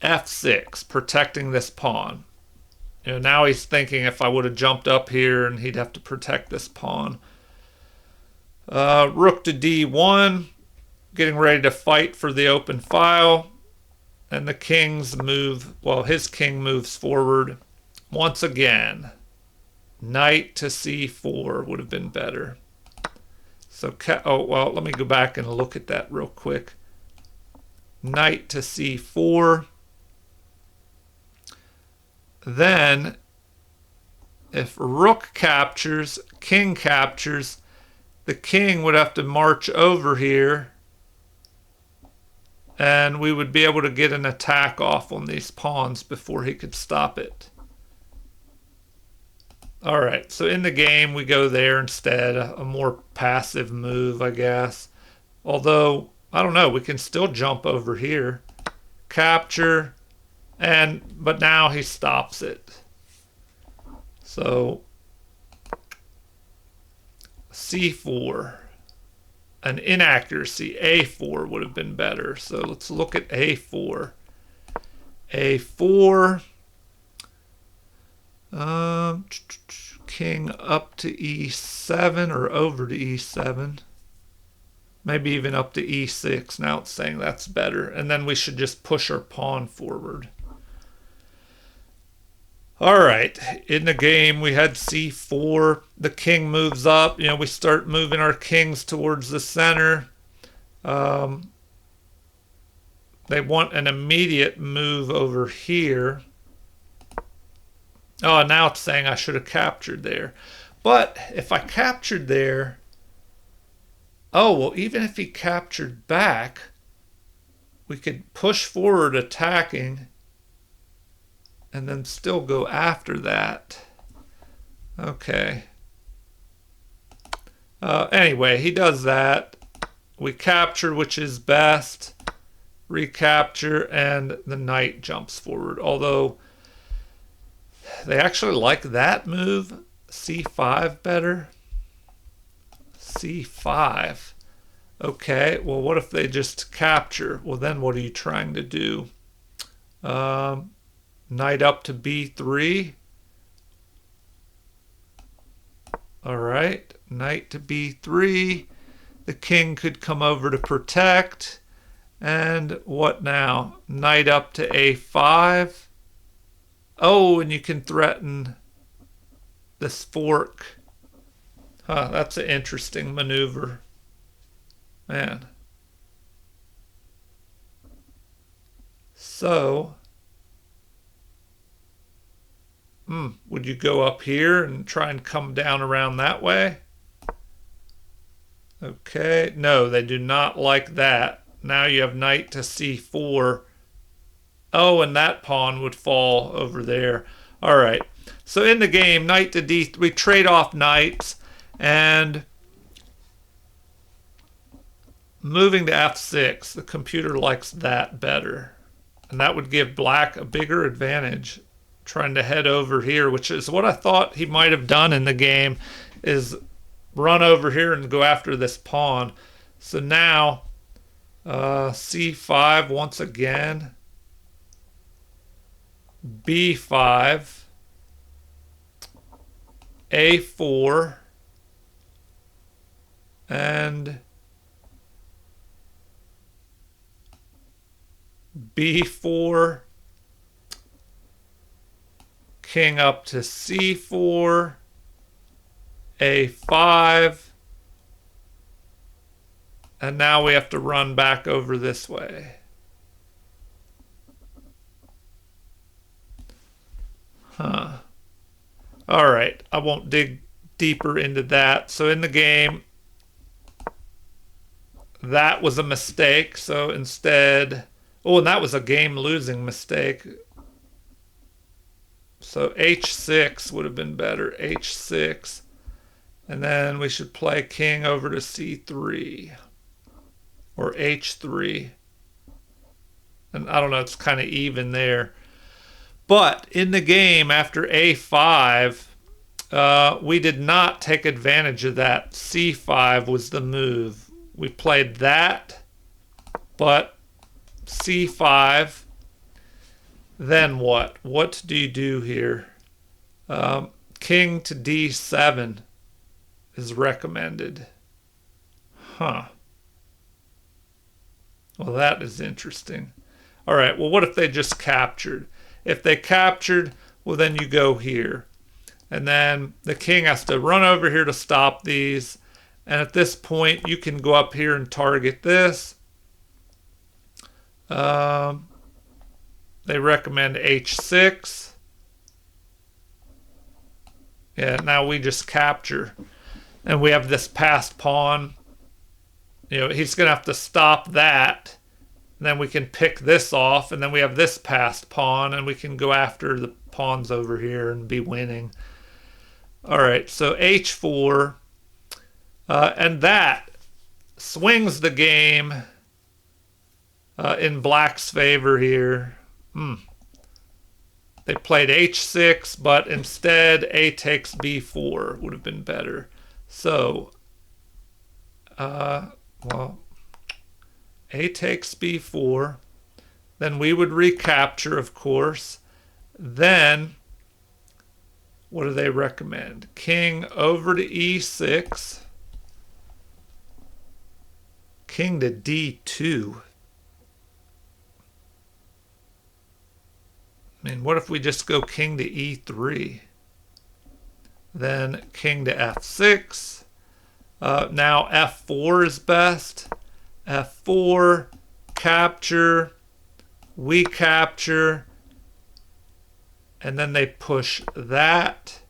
f6, protecting this pawn. You know, now he's thinking if I would have jumped up here and he'd have to protect this pawn. Rook to d1, getting ready to fight for the open file. And the king's move, well, his king moves forward. Once again, knight to c4 would have been better. So, oh, well, let me go back and look at that real quick. Knight to c4. Then, if rook captures, king captures, the king would have to march over here, and we would be able to get an attack off on these pawns before he could stop it. All right, so in the game, we go there instead, a more passive move, I guess. Although, I don't know, we can still jump over here. Capture, but now he stops it. So, c4. An inaccuracy, a4 would have been better. So let's look at a4. a4. King up to e7 or over to e7. Maybe even up to e6. Now it's saying that's better. And then we should just push our pawn forward. All right, in the game we had c4. The king moves up. You know, we start moving our kings towards the center. They want an immediate move over here. Oh, now it's saying I should have captured there. But if I captured there... Oh, well, even if he captured back, we could push forward attacking and then still go after that. Okay. Anyway, he does that. We capture, which is best. Recapture, and the knight jumps forward. Although they actually like that move, c5 better. c5. Okay, well, what if they just capture? Well, then what are you trying to do? Knight up to b3. All right, knight to b3. The king could come over to protect. And what now? Knight up to a5. Oh, and you can threaten this fork. Huh, that's an interesting maneuver. Man. So, would you go up here and try and come down around that way? Okay, no, they do not like that. Now you have knight to c4. Oh, and that pawn would fall over there. All right, so in the game, knight to d3, we trade off knights, and moving to f6, the computer likes that better. And that would give black a bigger advantage, trying to head over here, which is what I thought he might have done in the game, is run over here and go after this pawn. So now, c5 once again, b5, a4, and b4, king up to c4, a5, and now we have to run back over this way. Huh. All right, I won't dig deeper into that. So in the game, that was a mistake. So instead, oh, and that was a game-losing mistake. So h6 would have been better. h6. And then we should play king over to c3. Or h3. And I don't know, it's kind of even there. But in the game, after a5, we did not take advantage of that. c5 was the move. We played that, but c5. Then what? What do you do here? King to d7 is recommended. Huh. Well, that is interesting. All right, well, what if they just captured? If they captured, well, then you go here. And then the king has to run over here to stop these. And at this point, you can go up here and target this. They recommend h6. Yeah, now we just capture. And we have this passed pawn. You know, he's going to have to stop that. And then we can pick this off. And then we have this passed pawn. And we can go after the pawns over here and be winning. All right, so h4. And that swings the game in black's favor here. They played h6, but instead a takes b4 would have been better. So, well, a takes b4. Then we would recapture, of course. Then, what do they recommend? King over to e6. king to d2. I mean, what if we just go king to e3? Then king to f6. Now f4 is best. f4, capture, we capture, and then they push that.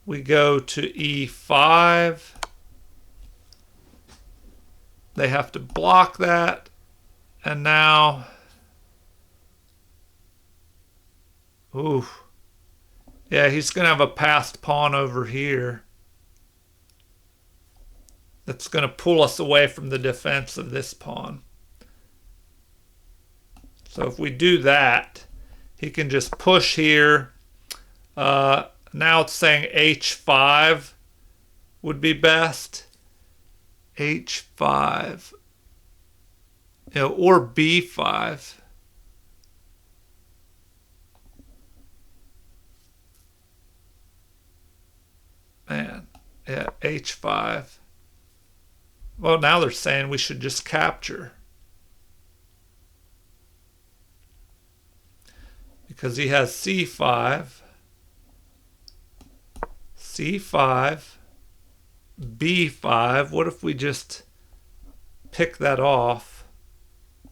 We go to e5. They have to block that. And now, ooh, yeah, he's going to have a passed pawn over here. That's going to pull us away from the defense of this pawn. So if we do that, he can just push here. Now it's saying h5 would be best. h5. Or b5. Man, yeah, h5. Well, now they're saying we should just capture. Because he has c5, c5, b5. What if we just pick that off? I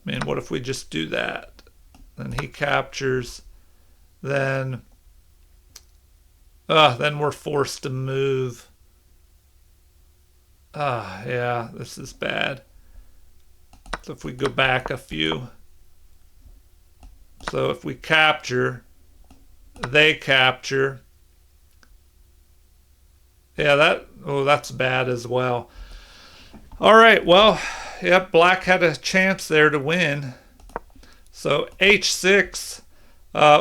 mean, what if we just do that? Then he captures. Then we're forced to move. Yeah, this is bad. So if we go back a few. So if we capture, they capture. Yeah, that's bad as well. All right, well, yep, black had a chance there to win. So h6,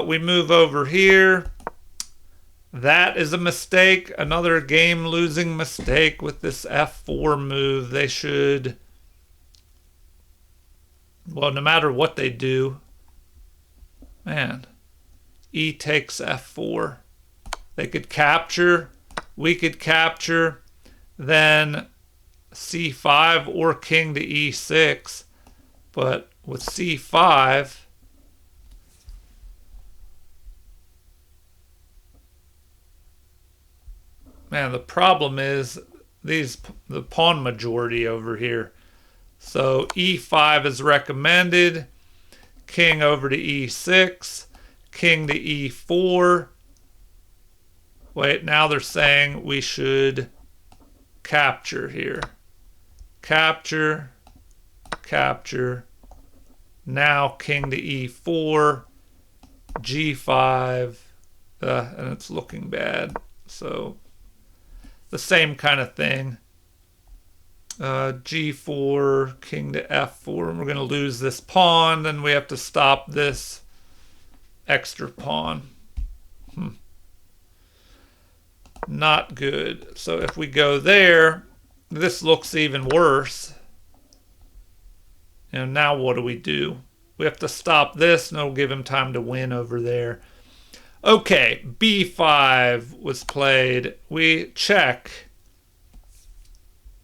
we move over here. That is a mistake, another game-losing mistake with this f4 move. They should, well, no matter what they do, man, e takes f4. They could capture, we could capture, then c5 or king to e6. But with c5, man, the problem is the pawn majority over here. So e5 is recommended. King over to e6. King to e4. Wait, now they're saying we should capture here. Capture. Capture. Now king to e4. g5. And it's looking bad. So the same kind of thing. g4, king to f4, and we're going to lose this pawn. Then we have to stop this extra pawn. Not good. So if we go there, this looks even worse. And now what do? We have to stop this, and it'll give him time to win over there. Okay, b5 was played. We check.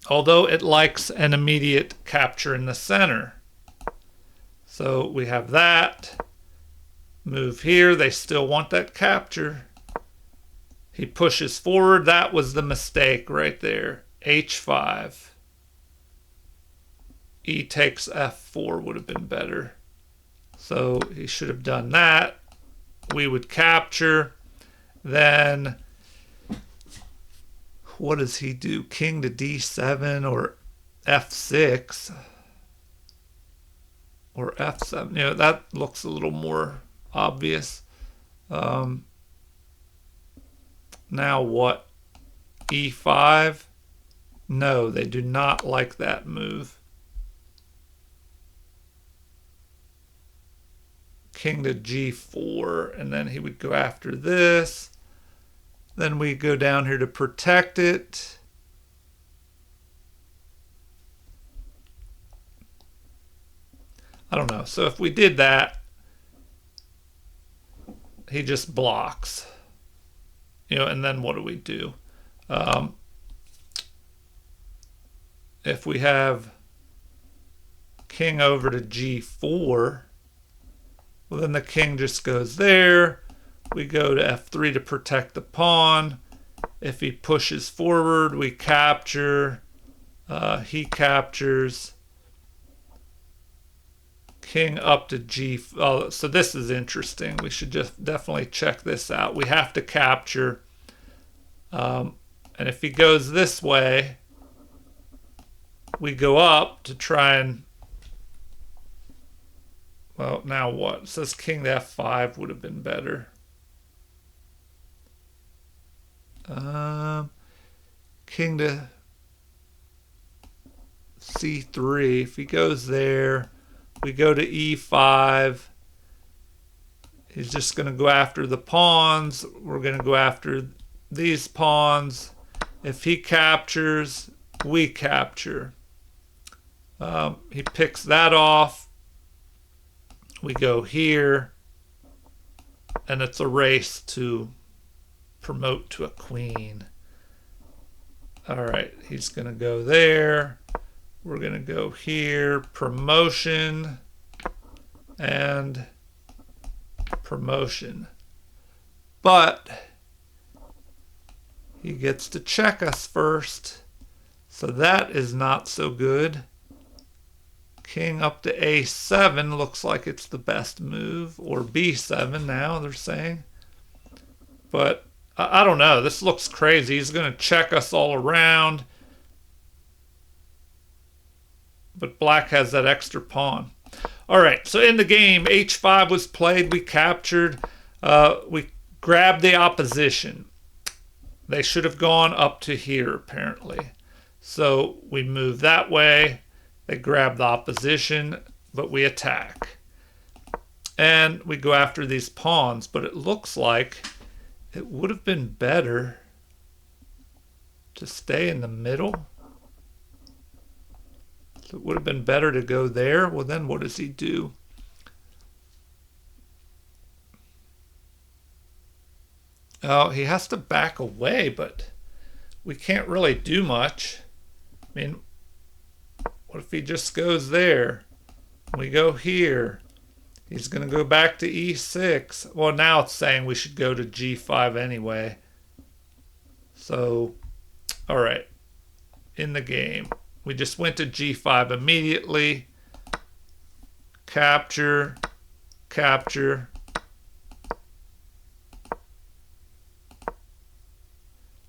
Although it likes an immediate capture in the center. So we have that. Move here. They still want that capture. He pushes forward. That was the mistake right there. h5. E takes f4 would have been better. So he should have done that. We would capture. Then what does he do? King to d7 or f6 or f7. You know, that looks a little more obvious. Now what? e5? No, they do not like that move. King to g4, and then he would go after this. Then we go down here to protect it. I don't know. So if we did that, he just blocks. You know, and then what do? if we have king over to g4, well, then the king just goes there. We go to f3 to protect the pawn. If he pushes forward, we capture. He captures. King up to g. Oh, so this is interesting. We should just definitely check this out. We have to capture. And if he goes this way, we go up to try and. Well, now what? It says king to f5 would have been better. King to c3. If he goes there, we go to e5. He's just going to go after the pawns. We're going to go after these pawns. If he captures, we capture. He picks that off. We go here. And it's a race to promote to a queen. All right, he's going to go there. We're going to go here, promotion, and promotion. But he gets to check us first. So that is not so good. King up to a7 looks like it's the best move. Or b7 now, they're saying. But I don't know. This looks crazy. He's going to check us all around. But black has that extra pawn. All right, so in the game, h5 was played. We captured. We grabbed the opposition. They should have gone up to here, apparently. So we move that way. They grab the opposition, but we attack. And we go after these pawns, but it looks like it would have been better to stay in the middle. So it would have been better to go there. Well, then what does he do? Oh, he has to back away, but we can't really do much. I mean, what if he just goes there? We go here. He's going to go back to e6. Well, now it's saying we should go to g5 anyway. So, all right. In the game, we just went to g5 immediately. Capture, capture.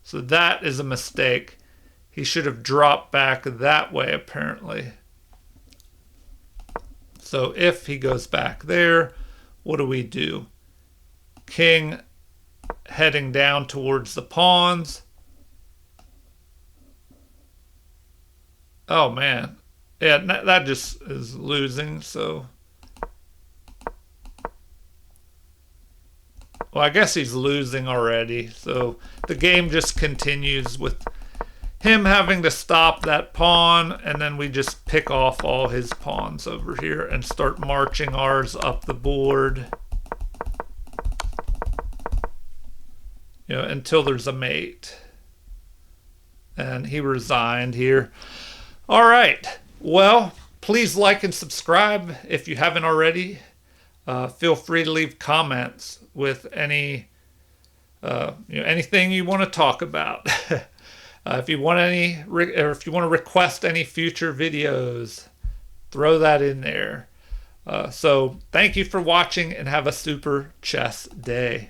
So that is a mistake. He should have dropped back that way, apparently. So if he goes back there, what do? King heading down towards the pawns. Oh, man. Yeah, that just is losing, so. Well, I guess he's losing already. So the game just continues with him having to stop that pawn, and then we just pick off all his pawns over here and start marching ours up the board. You know, until there's a mate. And he resigned here. All right. Well, please like and subscribe if you haven't already. Feel free to leave comments with any anything you want to talk about. If you want if you want to request any future videos, throw that in there. So thank you for watching and have a super chess day.